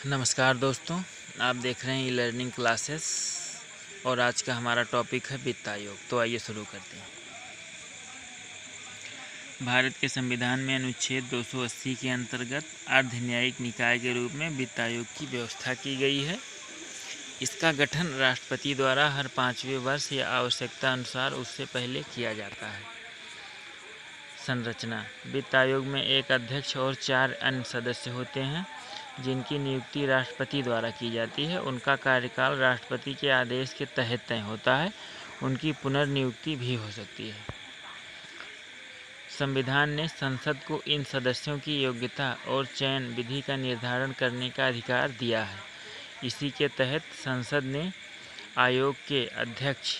नमस्कार दोस्तों, आप देख रहे हैं ई लर्निंग क्लासेस और आज का हमारा टॉपिक है वित्त आयोग। तो आइए शुरू करते हैं। भारत के संविधान में अनुच्छेद 280 के अंतर्गत अर्धन्यायिक निकाय के रूप में वित्त आयोग की व्यवस्था की गई है। इसका गठन राष्ट्रपति द्वारा हर 5वें वर्ष या आवश्यकता अनुसार उससे पहले किया जाता है। संरचना: वित्त आयोग में एक अध्यक्ष और 4 अन्य सदस्य होते हैं जिनकी नियुक्ति राष्ट्रपति द्वारा की जाती है। उनका कार्यकाल राष्ट्रपति के आदेश के तहत तय होता है। उनकी पुनर्नियुक्ति भी हो सकती है। संविधान ने संसद को इन सदस्यों की योग्यता और चयन विधि का निर्धारण करने का अधिकार दिया है। इसी के तहत संसद ने आयोग के अध्यक्ष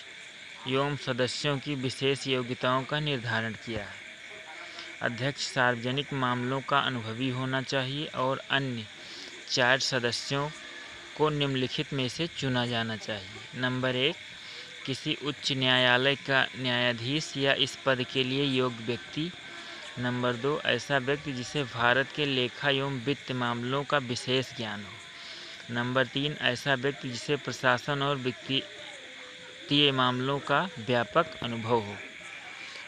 एवं सदस्यों की विशेष योग्यताओं का निर्धारण किया है। अध्यक्ष सार्वजनिक मामलों का अनुभवी होना चाहिए और अन्य 4 सदस्यों को निम्नलिखित में से चुना जाना चाहिए। नंबर 1, किसी उच्च न्यायालय का न्यायाधीश या इस पद के लिए योग्य व्यक्ति। नंबर 2, ऐसा व्यक्ति जिसे भारत के लेखा एवं वित्त मामलों का विशेष ज्ञान हो। नंबर 3, ऐसा व्यक्ति जिसे प्रशासन और वित्तीय मामलों का व्यापक अनुभव हो।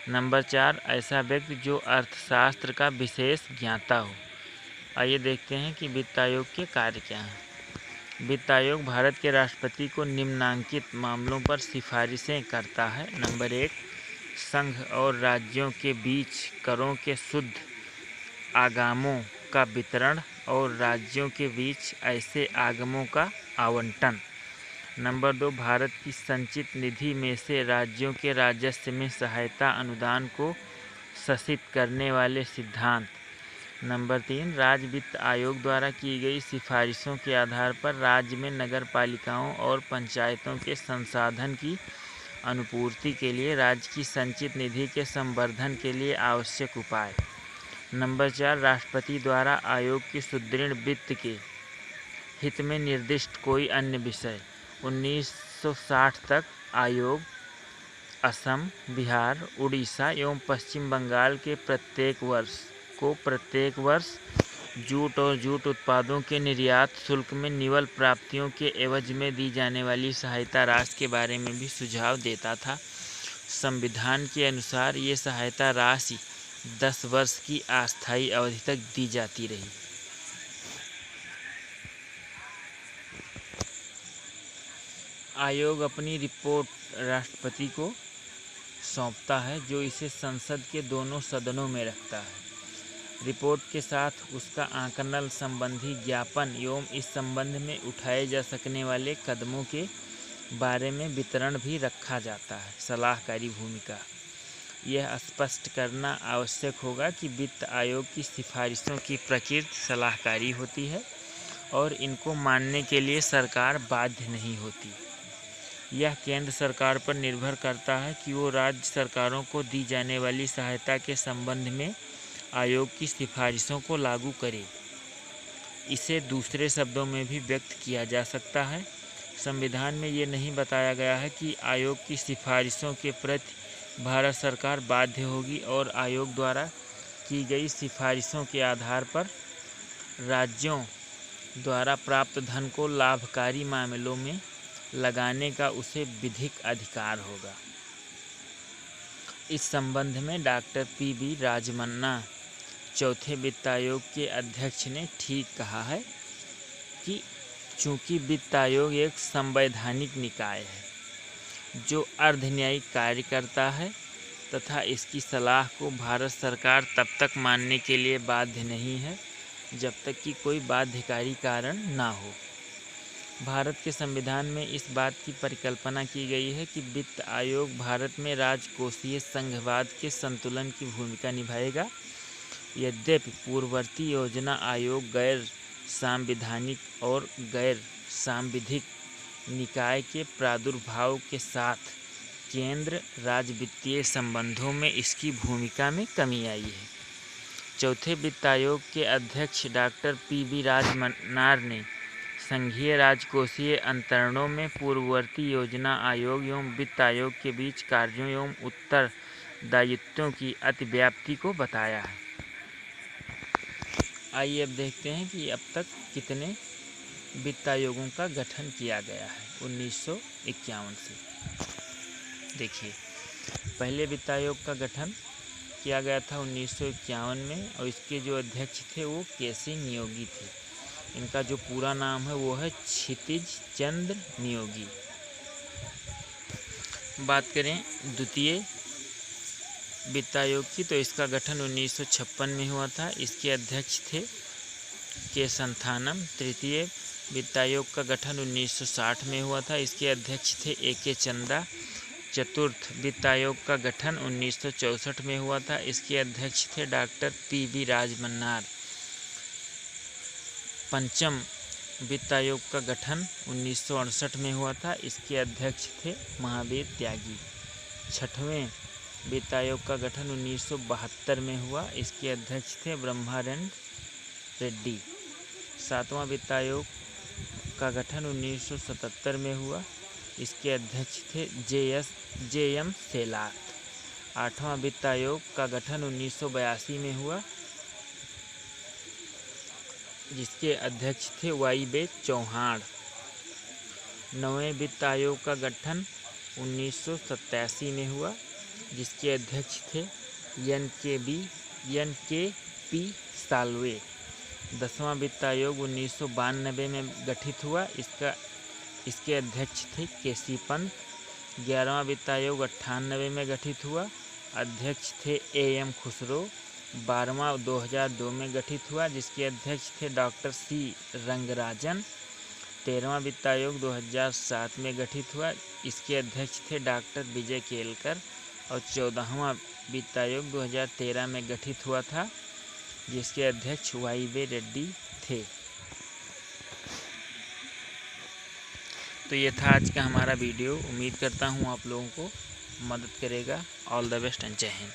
नंबर 4, ऐसा व्यक्ति जो अर्थशास्त्र का विशेष ज्ञाता हो। आइए देखते हैं कि वित्त आयोग के कार्य क्या हैं। वित्त आयोग भारत के राष्ट्रपति को निम्नांकित मामलों पर सिफारिशें करता है। नंबर 1, संघ और राज्यों के बीच करों के शुद्ध आगमों का वितरण और राज्यों के बीच ऐसे आगमों का आवंटन। नंबर 2, भारत की संचित निधि में से राज्यों के राजस्व में सहायता अनुदान को शासित करने वाले सिद्धांत। नंबर 3, राज्य वित्त आयोग द्वारा की गई सिफारिशों के आधार पर राज्य में नगर पालिकाओं और पंचायतों के संसाधन की अनुपूर्ति के लिए राज्य की संचित निधि के संवर्धन के लिए आवश्यक उपाय। नंबर 4, राष्ट्रपति द्वारा आयोग की सुदृढ़ वित्त के हित में निर्दिष्ट कोई अन्य विषय। 1960 तक आयोग असम, बिहार, उड़ीसा एवं पश्चिम बंगाल के प्रत्येक वर्ष जूट और जूट उत्पादों के निर्यात शुल्क में निवल प्राप्तियों के एवज में दी जाने वाली सहायता राशि के बारे में भी सुझाव देता था। संविधान के अनुसार ये सहायता राशि 10 वर्ष की अस्थायी अवधि तक दी जाती रही। आयोग अपनी रिपोर्ट राष्ट्रपति को सौंपता है, जो इसे संसद के दोनों सदनों में रखता है। रिपोर्ट के साथ उसका आंकलन संबंधी ज्ञापन एवं इस संबंध में उठाए जा सकने वाले कदमों के बारे में विवरण भी रखा जाता है। सलाहकारी भूमिका: यह स्पष्ट करना आवश्यक होगा कि वित्त आयोग की सिफारिशों की प्रकृति सलाहकारी होती है और इनको मानने के लिए सरकार बाध्य नहीं होती। यह केंद्र सरकार पर निर्भर करता है कि वो राज्य सरकारों को दी जाने वाली सहायता के संबंध में आयोग की सिफारिशों को लागू करे। इसे दूसरे शब्दों में भी व्यक्त किया जा सकता है। संविधान में ये नहीं बताया गया है कि आयोग की सिफारिशों के प्रति भारत सरकार बाध्य होगी और आयोग द्वारा की गई सिफारिशों के आधार पर राज्यों द्वारा प्राप्त धन को लाभकारी मामलों में लगाने का उसे विधिक अधिकार होगा। इस संबंध में डॉक्टर पी.बी. राजमन्ना, चौथे वित्त आयोग के अध्यक्ष, ने ठीक कहा है कि चूंकि वित्त आयोग एक संवैधानिक निकाय है जो अर्धन्यायिक कार्य करता है तथा इसकी सलाह को भारत सरकार तब तक मानने के लिए बाध्य नहीं है जब तक कि कोई बाध्यकारी कारण ना हो। भारत के संविधान में इस बात की परिकल्पना की गई है कि वित्त आयोग भारत में राजकोषीय संघवाद के संतुलन की भूमिका निभाएगा। यद्यपि पूर्ववर्ती योजना आयोग गैर सांविधानिक और गैर सांविधिक निकाय के प्रादुर्भाव के साथ केंद्र राज्य वित्तीय संबंधों में इसकी भूमिका में कमी आई है। चौथे वित्त आयोग के अध्यक्ष डॉक्टर पी.बी. राजमन्ना ने संघीय राजकोषीय अंतरणों में पूर्ववर्ती योजना आयोग एवं वित्त आयोग के बीच कार्यों एवं उत्तरदायित्वों की अतिव्याप्ति को बताया है। आइए अब देखते हैं कि अब तक कितने वित्त आयोगों का गठन किया गया है 1951 से। देखिए, पहले वित्त आयोग का गठन किया गया था 1951 में और इसके जो अध्यक्ष थे वो केसी नियोगी थे। इनका जो पूरा नाम है वो है क्षितिज चंद्र नियोगी। बात करें द्वितीय वित्त आयोग की, तो इसका गठन 1956 में हुआ था। इसके अध्यक्ष थे के संथानम। तृतीय वित्त आयोग का गठन 1960 में हुआ था। इसके अध्यक्ष थे ए.के. चंदा। चतुर्थ वित्त आयोग का गठन 1964 में हुआ था। इसके अध्यक्ष थे डॉक्टर पी.वी. राजमन्नार। पंचम वित्त आयोग का गठन 1968 में हुआ था। इसके अध्यक्ष थे महावीर त्यागी। छठवें वित्त आयोग का गठन 1972 में हुआ। इसके अध्यक्ष थे ब्रह्मानंद रेड्डी। सातवां वित्त आयोग का गठन 1977 में हुआ। इसके अध्यक्ष थे जे.एम. सेलात। आठवां वित्त आयोग का गठन 1982 में हुआ, जिसके अध्यक्ष थे वाई.बे. चौहान। नौवें वित्त आयोग का गठन 1987 में हुआ, जिसके अध्यक्ष थे एन.के.पी. साल्वे। 10वां वित्त आयोग 1992 में गठित हुआ। इसके अध्यक्ष थे के.सी. पंत। 11वां वित्त आयोग 98 में गठित हुआ। अध्यक्ष थे ए.एम. खुसरो। 12वां 2002 में गठित हुआ, जिसके अध्यक्ष थे डॉक्टर सी. रंगराजन। 13वां वित्त आयोग 2007 में गठित हुआ। इसके अध्यक्ष थे डॉक्टर विजय केलकर। और 14वां वित्त आयोग 2013 में गठित हुआ था, जिसके अध्यक्ष वाई.बे. रेड्डी थे। तो ये था आज का हमारा वीडियो। उम्मीद करता हूँ आप लोगों को मदद करेगा। ऑल द बेस्ट एंड जय हिंद।